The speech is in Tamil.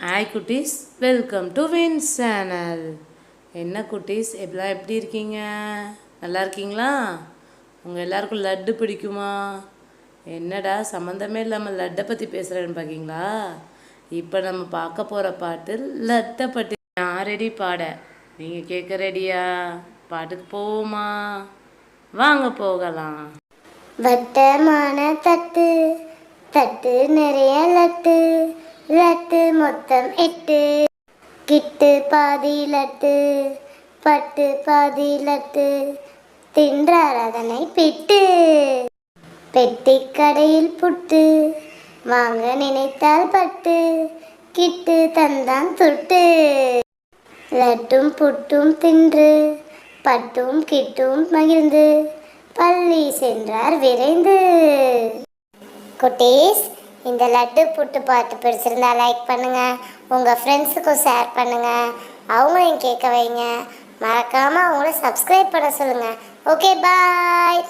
ஹாய் குட்டீஸ், வெல்கம் டு வின்ஸ் சேனல். என்ன குட்டீஸ், எப்படிலாம் எப்படி இருக்கீங்க? நல்லா இருக்கீங்களா? உங்கள் எல்லாருக்கும் லட்டு பிடிக்குமா? என்னடா சம்மந்தமே இல்லாமல் லட்டை பற்றி பேசுகிறேன்னு பார்க்கிங்களா? இப்போ நம்ம பார்க்க போகிற பாட்டு லட்டை பற்றி. நான் ரெடி பாட, நீங்கள் கேட்க ரெடியா? பாட்டுக்கு போவோமா? வாங்க போகலாம். வட்டமான தட்டு, தட்டு நிறைய லட்டு, லட்டு மொத்தம் 8. கிட்டு பாதி லட்டு, பட்டு பாதி லட்டு, தின்றார் அதனை பிட்டு. பெட்டி கடையில் புட்டு, வாங்க நினைத்தால் பட்டு, கிட்டு தந்தான் துட்டு. லட்டும் புட்டும் தின்று, பட்டும் கிட்டும் மகிழ்ந்து, பள்ளி சென்றார் விரைந்து. குட்டீஸ், இந்த லட்டு புட்டு பாட்டு பிடிச்சிருந்தா லைக் பண்ணுங்க, உங்கள் ஃப்ரெண்ட்ஸுக்கும் ஷேர் பண்ணுங்க, அவங்களையும் கேட்க வைங்க. மறக்காமல் அவங்கள சப்ஸ்கிரைப் பண்ண சொல்லுங்கள். ஓகே, பாய்.